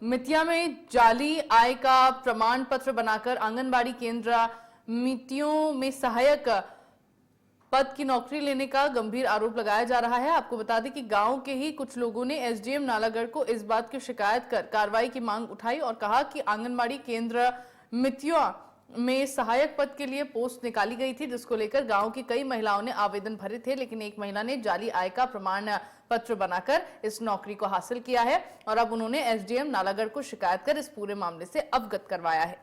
मितिया में जाली आय का प्रमाण पत्र बनाकर आंगनबाड़ी केंद्र मितियों में सहायक पद की नौकरी लेने का गंभीर आरोप लगाया जा रहा है। आपको बता दें कि गांव के ही कुछ लोगों ने एसडीएम नालागढ़ को इस बात की शिकायत कर कार्रवाई की मांग उठाई और कहा कि आंगनबाड़ी केंद्र मितिया में सहायक पद के लिए पोस्ट निकाली गई थी, जिसको लेकर गांव की कई महिलाओं ने आवेदन भरे थे, लेकिन एक महिला ने जाली आय का प्रमाण पत्र बनाकर इस नौकरी को हासिल किया है और अब उन्होंने एसडीएम नालागढ़ को शिकायत कर इस पूरे मामले से अवगत करवाया है।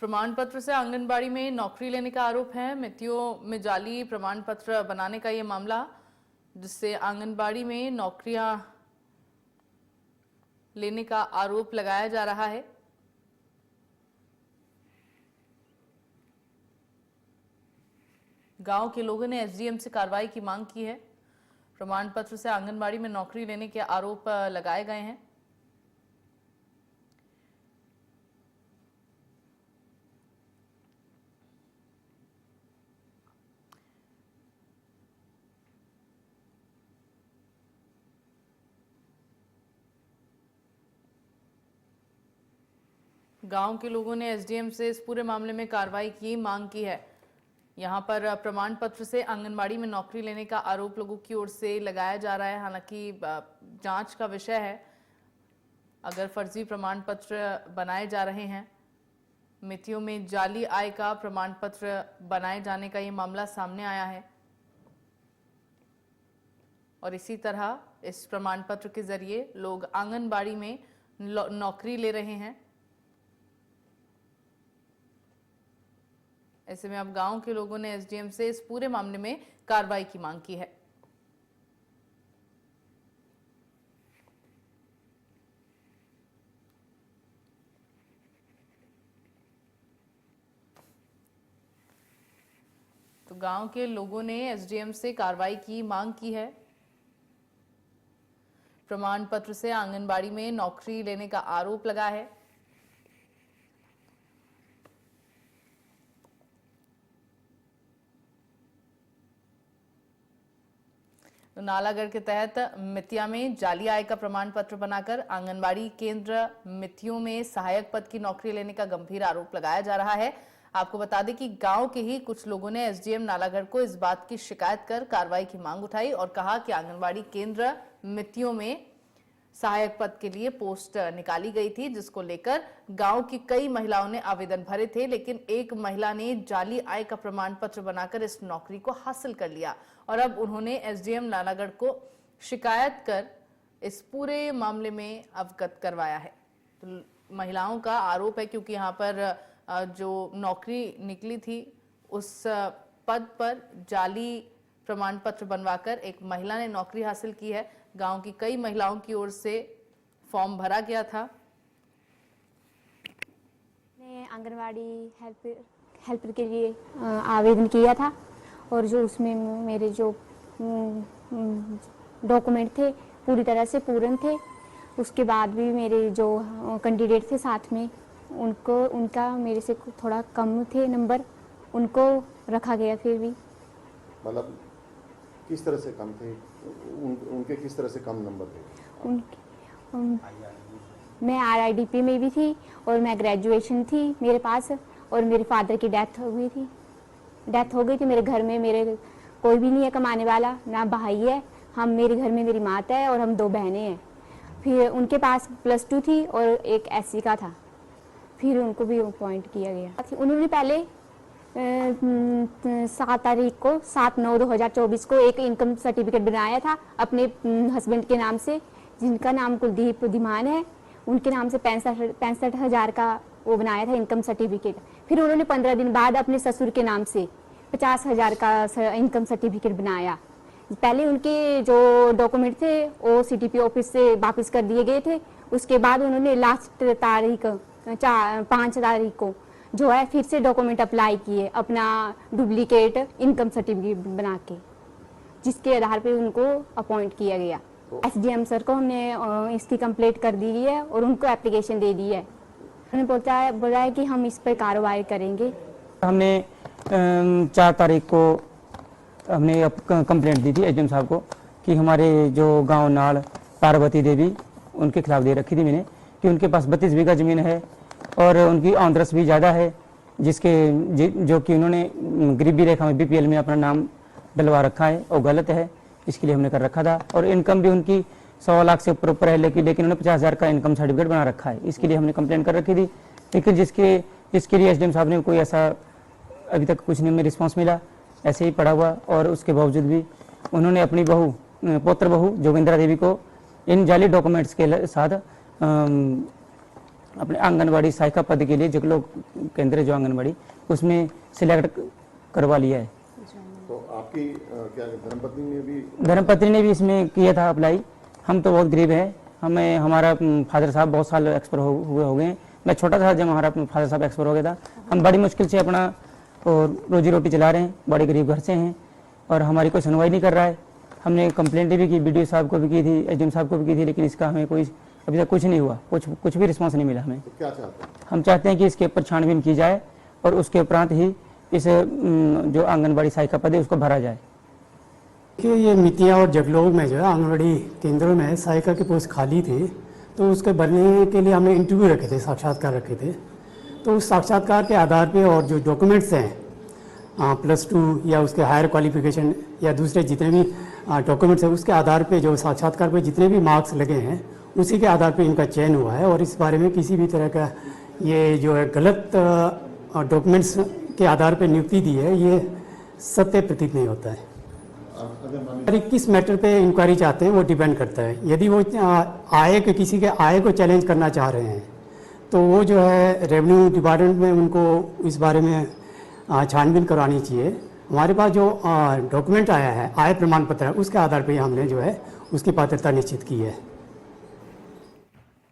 प्रमाण पत्र से आंगनबाड़ी में नौकरी लेने का आरोप है। मितियों में जाली प्रमाण पत्र बनाने का यह मामला, जिससे आंगनबाड़ी में नौकरियां लेने का आरोप लगाया जा रहा है। गांव के लोगों ने एसडीएम से कार्रवाई की मांग की है। प्रमाण पत्र से आंगनबाड़ी में नौकरी लेने के आरोप लगाए गए हैं। गांव के लोगों ने एसडीएम से इस पूरे मामले में कार्रवाई की मांग की है। यहां पर प्रमाण पत्र से आंगनबाड़ी में नौकरी लेने का आरोप लोगों की ओर से लगाया जा रहा है। हालांकि जांच का विषय है। अगर फर्जी प्रमाण पत्र बनाए जा रहे हैं, मितियों में जाली आय का प्रमाण पत्र बनाए जाने का ये मामला सामने आया है और इसी तरह इस प्रमाण पत्र के जरिए लोग आंगनबाड़ी में नौकरी ले रहे हैं। ऐसे में अब गांव के लोगों ने एसडीएम से इस पूरे मामले में कार्रवाई की मांग की है। तो गांव के लोगों ने एसडीएम से कार्रवाई की मांग की है। प्रमाण पत्र से आंगनबाड़ी में नौकरी लेने का आरोप लगा है। तो नालागढ़ के तहत मितिया में जाली आय का प्रमाण पत्र बनाकर आंगनबाड़ी केंद्र मितियों में सहायक पद की नौकरी लेने का गंभीर आरोप लगाया जा रहा है। आपको बता दें कि गांव के ही कुछ लोगों ने एसडीएम नालागढ़ को इस बात की शिकायत कर कार्रवाई की मांग उठाई और कहा कि आंगनबाड़ी केंद्र मितियों में सहायक पद के लिए पोस्ट निकाली गई थी, जिसको लेकर गांव की कई महिलाओं ने आवेदन भरे थे, लेकिन एक महिला ने जाली आय का प्रमाण पत्र बनाकर इस नौकरी को हासिल कर लिया और अब उन्होंने एसडीएम नालागढ़ को शिकायत कर इस पूरे मामले में अवगत करवाया है। तो महिलाओं का आरोप है, क्योंकि यहाँ पर जो नौकरी निकली थी उस पद पर जाली प्रमाण पत्र बनवाकर एक महिला ने नौकरी हासिल की है। गांव की कई महिलाओं की ओर से फॉर्म भरा गया था। मैं आंगनवाड़ी हेल्पर के लिए आवेदन किया था और जो उसमें मेरे जो डॉक्यूमेंट थे पूरी तरह से पूर्ण थे। उसके बाद भी मेरे जो कैंडिडेट थे साथ में उनका मेरे से थोड़ा कम थे नंबर, उनको रखा गया। फिर भी मतलब किस तरह से कम थे? उनके किस तरह से कम नंबर थे? मैं RIDP में भी थी और मैं ग्रेजुएशन थी मेरे पास, और मेरे फादर की डेथ हो गई थी। मेरे घर में मेरे कोई भी नहीं है कमाने वाला, ना भाई है। मेरे घर में मेरी माता है और हम 2 बहनें हैं। फिर उनके पास +2 थी और एक SC का था। फिर उनको भी अपॉइंट किया गया। उन्होंने पहले 7/9/2024 को एक इनकम सर्टिफिकेट बनाया था अपने हस्बैंड के नाम से, जिनका नाम कुलदीप धीमान है। उनके नाम से 65,000 का वो बनाया था इनकम सर्टिफिकेट। फिर उन्होंने 15 दिन बाद अपने ससुर के नाम से 50,000 का इनकम सर्टिफिकेट बनाया। पहले उनके जो डॉक्यूमेंट थे वो CTP ऑफिस से वापस कर दिए गए थे। उसके बाद उन्होंने लास्ट तारीख 5 तारीख को जो है फिर से डॉक्यूमेंट अप्लाई किए अपना डुप्लीकेट इनकम सर्टिफिकेट बना के, जिसके आधार पे उनको अपॉइंट किया गया। SDM सर को हमने इसकी कंप्लेंट कर दी है और उनको एप्लीकेशन दे दी है। उन्होंने बोला है कि हम इस पर कार्रवाई करेंगे। हमने 4 तारीख को हमने कंप्लेंट दी थी एसडीएम साहब को कि हमारे जो गांव नाड़ पार्वती देवी उनके खिलाफ दे रखी थी मैंने कि उनके पास 32 बीघा ज़मीन है और उनकी आमदरस भी ज़्यादा है, जो कि उन्होंने गरीबी रेखा में बीपीएल में अपना नाम डलवा रखा है और गलत है, इसके लिए हमने कर रखा था। और इनकम भी उनकी 100 लाख से ऊपर है, लेकिन उन्होंने 50,000 का इनकम सर्टिफिकेट बना रखा है, इसके लिए हमने कंप्लेंट कर रखी थी। लेकिन जिसके लिए एसडीएम साहब ने कोई ऐसा अभी तक कुछ नहीं में रिस्पॉन्स मिला, ऐसे ही पड़ा हुआ। और उसके बावजूद भी उन्होंने अपनी पौत्र बहू जोगिंद्रा देवी को इन जाली डॉक्यूमेंट्स के साथ अपने आंगनबाड़ी सहायिका पद के लिए जगलोक केंद्र जो आंगनबाड़ी उसमें सिलेक्ट करवा लिया है। तो आपकी क्या धर्मपत्नी ने भी इसमें किया था अप्लाई। हम तो बहुत गरीब हैं, हमारा फादर साहब बहुत साल एक्सपायर हो गए हैं। मैं छोटा था जब हमारा फादर साहब एक्सपायर हो गया था। हम बड़ी मुश्किल से अपना और रोजी रोटी चला रहे हैं, बड़े गरीब घर से हैं और हमारी कोई सुनवाई नहीं कर रहा है। हमने कंप्लेंट भी की, बीडीओ साहब को भी की थी, एसडीएम साहब को भी की थी, लेकिन इसका हमें कोई अभी तक कुछ नहीं हुआ, कुछ भी रिस्पांस नहीं मिला हमें। तो क्या चाहते हैं? हम चाहते हैं कि इसके ऊपर छानबीन की जाए और उसके उपरांत ही इस जो आंगनबाड़ी सहायिका पद है उसको भरा जाए। कि ये मितिया और जगलोक में जो है आंगनबाड़ी केंद्रों में सहायिका के पोस्ट खाली थे, तो उसके भरने के लिए हमने इंटरव्यू रखे थे, साक्षात्कार रखे थे। तो उस साक्षात्कार के आधार पे और जो डॉक्यूमेंट्स हैं +2 या उसके हायर क्वालिफिकेशन या दूसरे जितने भी डॉक्यूमेंट्स हैं, उसके आधार पे जो साक्षात्कार पे जितने भी मार्क्स लगे हैं उसी के आधार पे इनका चयन हुआ है। और इस बारे में किसी भी तरह का ये जो है गलत डॉक्यूमेंट्स के आधार पे नियुक्ति दी है, ये सत्य प्रतीत नहीं होता है। अगर किस मैटर पे इंक्वायरी चाहते हैं वो डिपेंड करता है। यदि वो किसी के आय को चैलेंज करना चाह रहे हैं तो वो जो है रेवेन्यू डिपार्टमेंट में उनको इस बारे में छानबीन करवानी चाहिए। हमारे पास जो डॉक्यूमेंट आया है, आय प्रमाण पत्र है, उसके आधार पर हमने जो है उसकी पात्रता निश्चित की है।